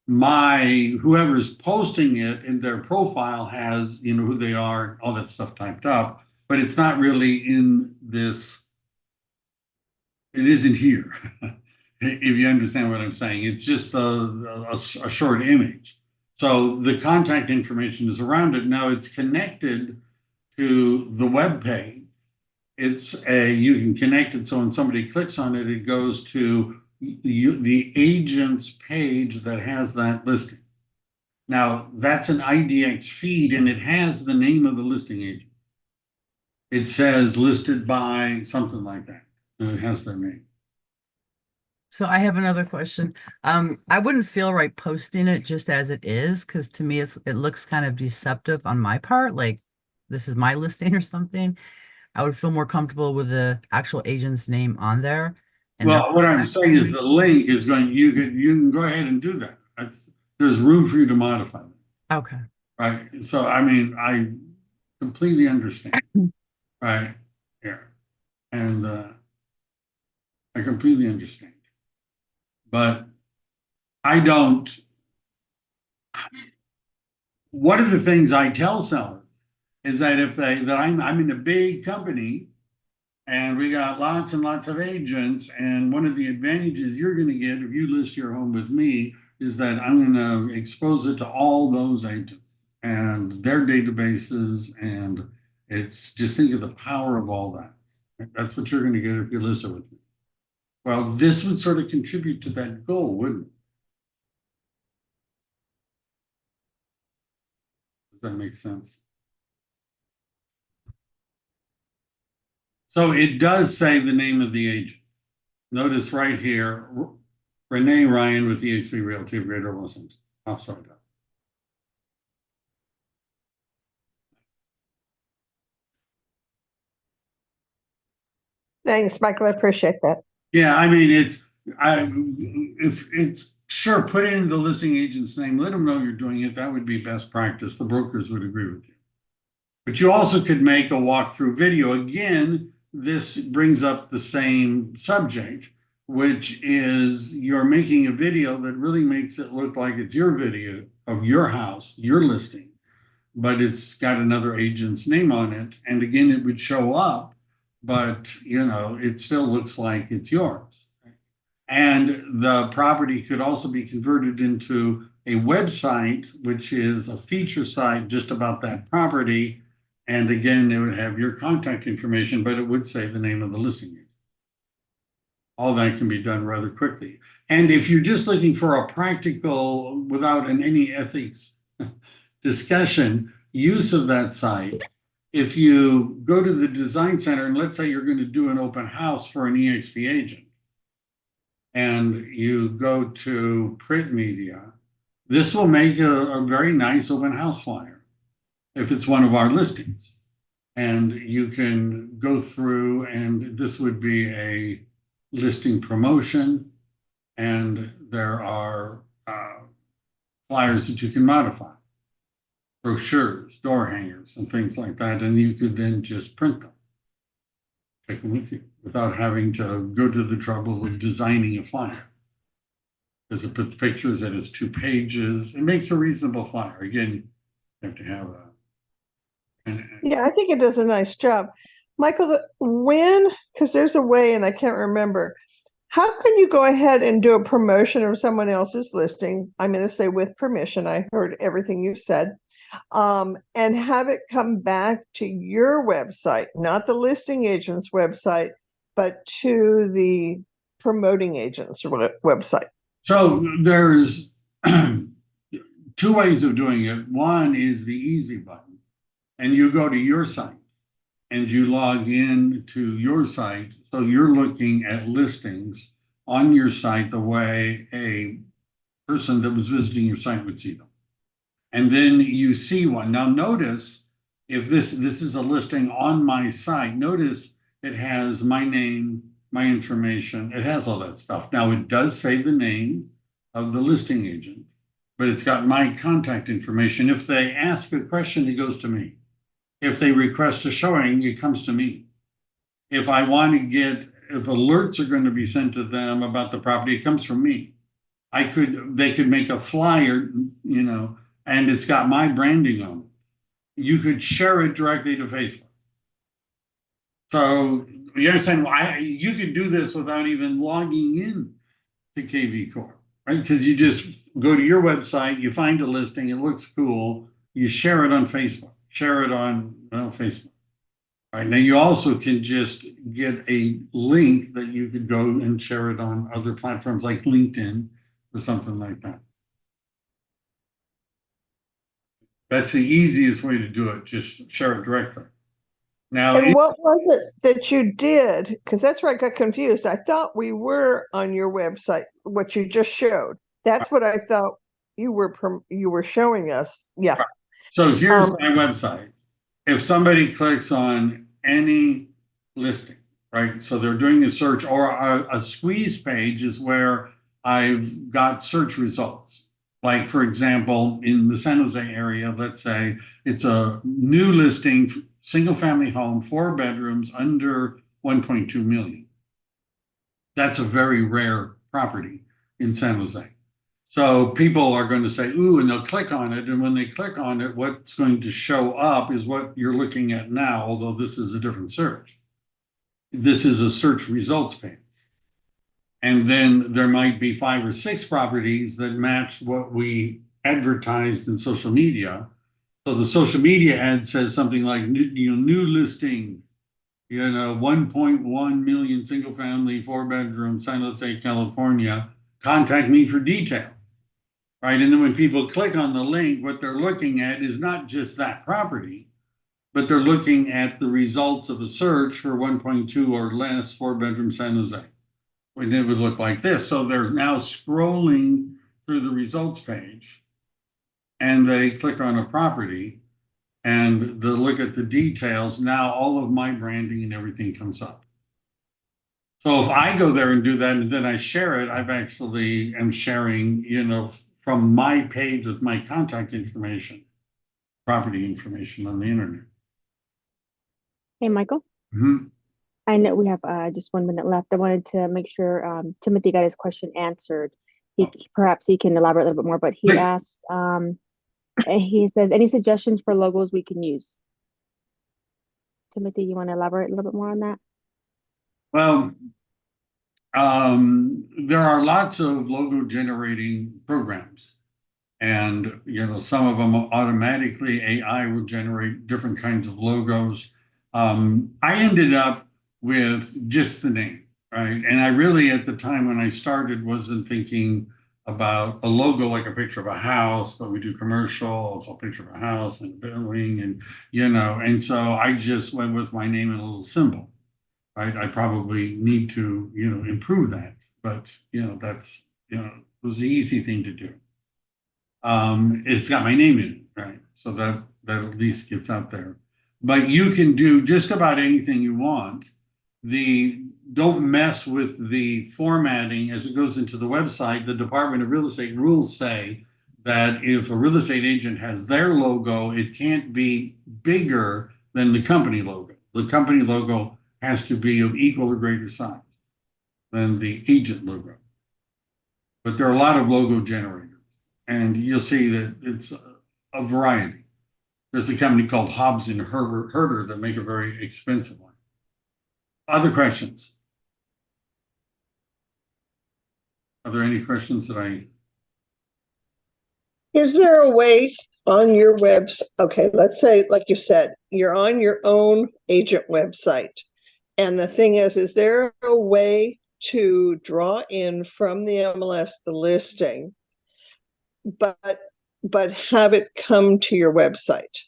Whoever's posting it in their profile has, who they are, all that stuff typed up, but it's not really in this. It isn't here. If you understand what I'm saying, it's just a short image. So the contact information is around it. Now it's connected to the web page. You can connect it so when somebody clicks on it, it goes to the agent's page that has that listing. Now that's an IDX feed, and it has the name of the listing agent. It says listed by something like that, and it has their name. So I have another question. I wouldn't feel right posting it just as it is, because to me it looks kind of deceptive on my part, like this is my listing or something. I would feel more comfortable with the actual agent's name on there. And Well, what I'm saying is the link is you can go ahead and do that. There's room for you to modify it. Okay. Right. So I mean, I completely understand. Right. Yeah. And I completely understand. But I don't. One of the things I tell sellers is that I'm in a big company and we got lots and lots of agents, and one of the advantages you're going to get if you list your home with me is that I'm going to expose it to all those agents and their databases, and it's just think of the power of all that. That's what you're going to get if you list it with me. Well, this would sort of contribute to that goal, wouldn't it? Does that make sense? So it does say the name of the agent. Notice right here, Renee Ryan with eXp Realty of Greater Los Angeles. Oh, sorry. Thanks, Michael. I appreciate that. Yeah, I mean, if it's sure, put in the listing agent's name, let them know you're doing it. That would be best practice. The brokers would agree with you. But you also could make a walkthrough video. Again, this brings up the same subject, which is you're making a video that really makes it look like it's your video of your house, your listing, but it's got another agent's name on it. And again, it would show up, but it still looks like it's yours. And the property could also be converted into a website, which is a feature site just about that property. And again, it would have your contact information, but it would say the name of the listing agent. All that can be done rather quickly. And if you're just looking for a practical, without any ethics discussion, use of that site, if you go to the design center and let's say you're going to do an open house for an eXp agent, and you go to print media, this will make a very nice open house flyer if it's one of our listings. And you can go through, and this would be a listing promotion, and there are flyers that you can modify, brochures, door hangers, and things like that, and you could then just print them, take them with you, without having to go to the trouble of designing a flyer. Because it puts pictures, it has 2 pages, it makes a reasonable flyer. Again, you have to have a. Yeah, I think it does a nice job. Michael, because there's a way, and I can't remember, how can you go ahead and do a promotion of someone else's listing? I'm going to say with permission. I heard everything you said. And have it come back to your website, not the listing agent's website, but to the promoting agent's website. So there's 2 ways of doing it. One is the easy button, and you go to your site and you log in to your site. So you're looking at listings on your site the way a person that was visiting your site would see them. And then you see one. Now notice, if this is a listing on my site, notice it has my name, my information, it has all that stuff. Now it does say the name of the listing agent, but it's got my contact information. If they ask a question, it goes to me. If they request a showing, it comes to me. If I want to get, if alerts are going to be sent to them about the property, it comes from me. They could make a flyer, and it's got my branding on it. You could share it directly to Facebook. So you understand why you could do this without even logging in to kvCORE, right? Because you just go to your website, you find a listing, it looks cool, you share it on Facebook, share it on Facebook. Right now, you also can just get a link that you could go and share it on other platforms like LinkedIn or something like that. That's the easiest way to do it. Just share it directly. Now, And what was it that you did? Because that's where I got confused. I thought we were on your website, what you just showed. That's what I thought you were showing us. Yeah. So here's my website. If somebody clicks on any listing, right? So they're doing a search, or a squeeze page is where I've got search results. Like, for example, in the San Jose area, let's say it's a new listing, single family home, 4 bedrooms, under 1.2 million. That's a very rare property in San Jose. So people are going to say, ooh, and they'll click on it. And when they click on it, what's going to show up is what you're looking at now, although this is a different search. This is a search results page. And then there might be 5 or 6 properties that match what we advertised in social media. So the social media ad says something like, new listing, 1.1 million single family, 4 bedroom, San Jose, California. Contact me for details. Right. And then when people click on the link, what they're looking at is not just that property, but they're looking at the results of a search for 1.2 or less 4 bedroom San Jose. And it would look like this. So they're now scrolling through the results page, and they click on a property and they look at the details. Now all of my branding and everything comes up. So if I go there and do that and then I share it, I've actually am sharing, from my page with my contact information, property information on the internet. Hey, Michael. Mm-hmm. I know we have just 1 minute left. I wanted to make sure Timothy got his question answered. Perhaps he can elaborate a little bit more, but he asked, he says, any suggestions for logos we can use? Timothy, you want to elaborate a little bit more on that? Well, there are lots of logo generating programs, and some of them automatically AI will generate different kinds of logos. I ended up with just the name, right? And I really, at the time when I started, wasn't thinking about a logo like a picture of a house, but we do commercials, a picture of a house and a building, and and so I just went with my name and a little symbol. Right? I probably need to, improve that but that's it was the easy thing to do. It's got my name in it, right? So that at least gets out there. But you can do just about anything you want. Don't mess with the formatting as it goes into the website. The Department of Real Estate rules say that if a real estate agent has their logo, it can't be bigger than the company logo. The company logo has to be of equal or greater size than the agent logo. But there are a lot of logo generators, and you'll see that it's a variety. There's a company called Hobbs and Herder that make a very expensive one. Other questions? Are there any questions that I? Is there a way on your website? Okay, let's say, like you said, you're on your own agent website. And the thing is there a way to draw in from the MLS the listing, but have it come to your website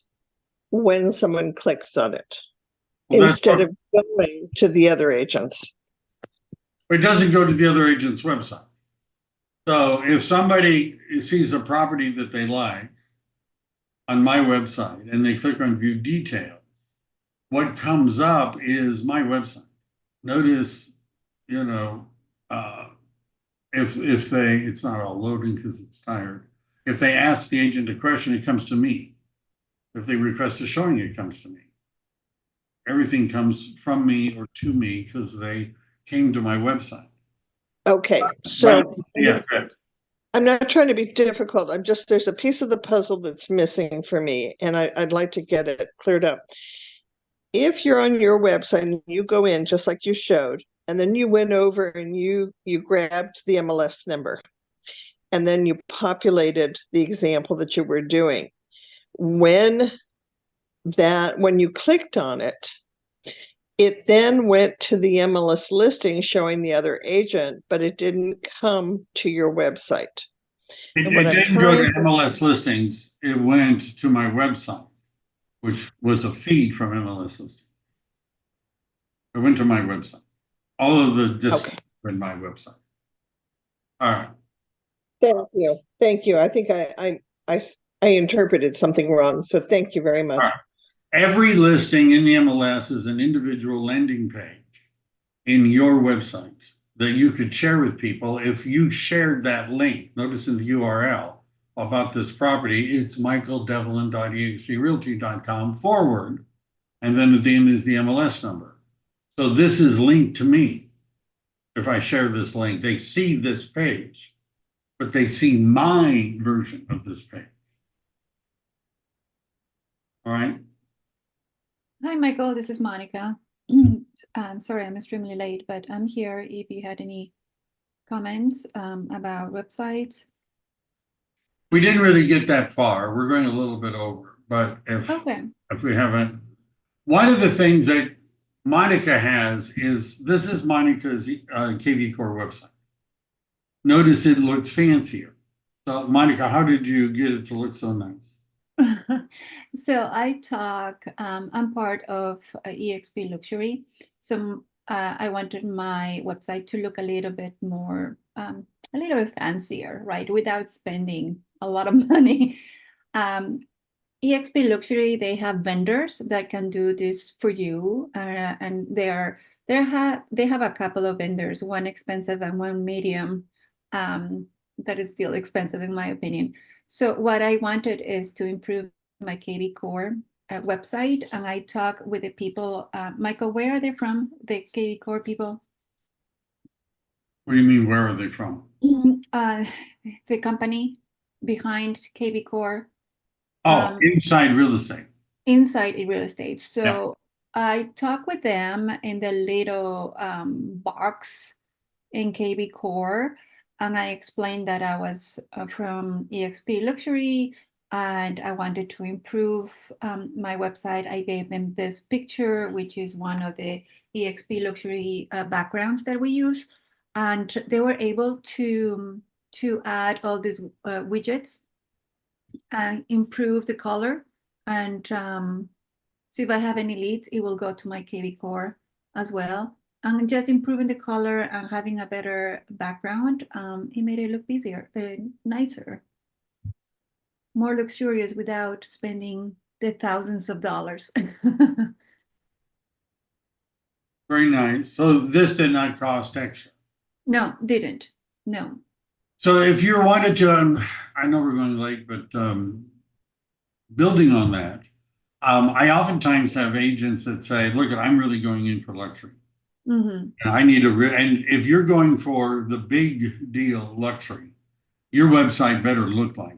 when someone clicks on it instead of going to the other agents? It doesn't go to the other agent's website. So if somebody sees a property that they like on my website and they click on view details, what comes up is my website. Notice, if it's not all loading because it's tired. If they ask the agent a question, it comes to me. If they request a showing, it comes to me. Everything comes from me or to me because they came to my website. Okay, so yeah, good. I'm not trying to be difficult. There's a piece of the puzzle that's missing for me, and I'd like to get it cleared up. If you're on your website and you go in just like you showed, and then you went over and you grabbed the MLS number, and then you populated the example that you were doing, when you clicked on it, it then went to the MLS listing showing the other agent, but it didn't come to your website. It didn't go to MLS listings. It went to my website, which was a feed from MLS listings. It went to my website. All of the discs were in my website. All right. Thank you. I think I interpreted something wrong. So thank you very much. All right. Every listing in the MLS is an individual landing page in your website that you could share with people. If you shared that link, notice in the URL about this property, it's michaeldevlin.exprealty.com/, and then at the end is the MLS number. So this is linked to me. If I share this link, they see this page, but they see my version of this page. All right. Hi, Michael. This is Monica. I'm sorry, I'm extremely late, but I'm here if you had any comments about websites. We didn't really get that far. We're going a little bit over, but if we haven't, one of the things that Monica has is, this is Monica's kvCORE website. Notice it looks fancier. So Monica, how did you get it to look so nice? So I'm part of eXp Luxury. So I wanted my website to look a little bit more, a little bit fancier, right? Without spending a lot of money. eXp Luxury, they have vendors that can do this for you. And they have a couple of vendors, one expensive and one medium, that is still expensive in my opinion. So what I wanted is to improve my kvCORE website, and I talk with the people. Michael, where are they from? The kvCORE people? What do you mean, where are they from? The company behind kvCORE. Inside real estate. Inside real estate. So I talk with them in the little box in kvCORE. And I explained that I was from eXp Luxury and I wanted to improve my website. I gave them this picture, which is one of the eXp Luxury backgrounds that we use. And they were able to add all these widgets and improve the color. And so if I have any leads, it will go to my kvCORE as well. and just improving the color and having a better background, it made it look easier, nicer, more luxurious without spending the thousands of dollars. Very nice. So this did not cost extra. No, didn't. No. So if you wanted to, I know we're going late, but building on that, I oftentimes have agents that say, look, I'm really going in for luxury. Mm-hmm. And I need and if you're going for the big deal luxury, your website better look like.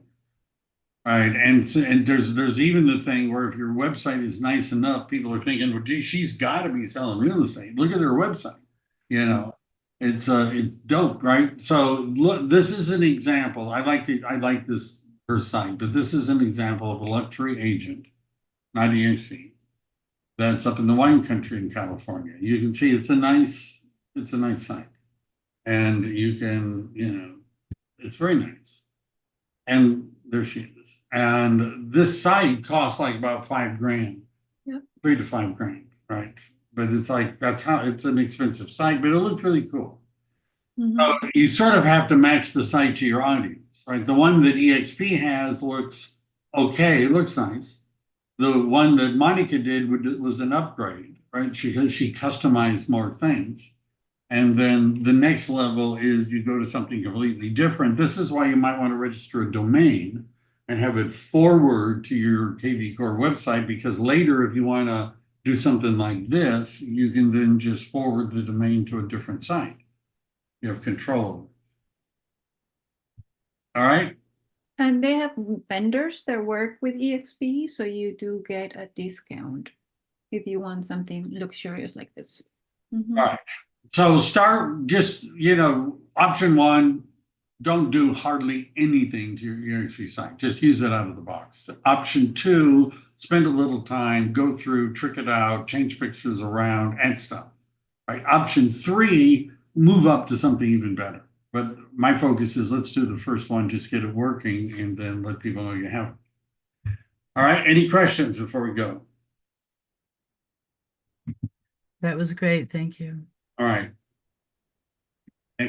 Right. And there's even the thing where if your website is nice enough, people are thinking, well, gee, she's got to be selling real estate. Look at her website. You know, it's dope, right? So look, this is an example. I like this her site, but this is an example of a luxury agent, not eXp, that's up in the wine country in California. You can see it's a nice site. And you can, you know, it's very nice. And there she is. And this site costs like about $5,000. Yeah. 3 to 5 grand, right? But it's like that's how it's an expensive site, but it looks really cool. Mm-hmm. You sort of have to match the site to your audience, right? The one that eXp has looks okay, it looks nice. The one that Monica did was an upgrade, right? She customized more things. And then the next level is you go to something completely different. This is why you might want to register a domain and have it forward to your kvCORE website, because later, if you want to do something like this, you can then just forward the domain to a different site. You have control over it. All right. And they have vendors that work with eXp, so you do get a discount if you want something luxurious like this. Mm-hmm. All right. So start just, you know, option 1, don't do hardly anything to your eXp site. Just use it out of the box. Option 2, spend a little time, go through, trick it out, change pictures around, add stuff. Right. Option 3, move up to something even better. But my focus is let's do the first one, just get it working, and then let people know you have it. All right. Any questions before we go? That was great. Thank you. All right.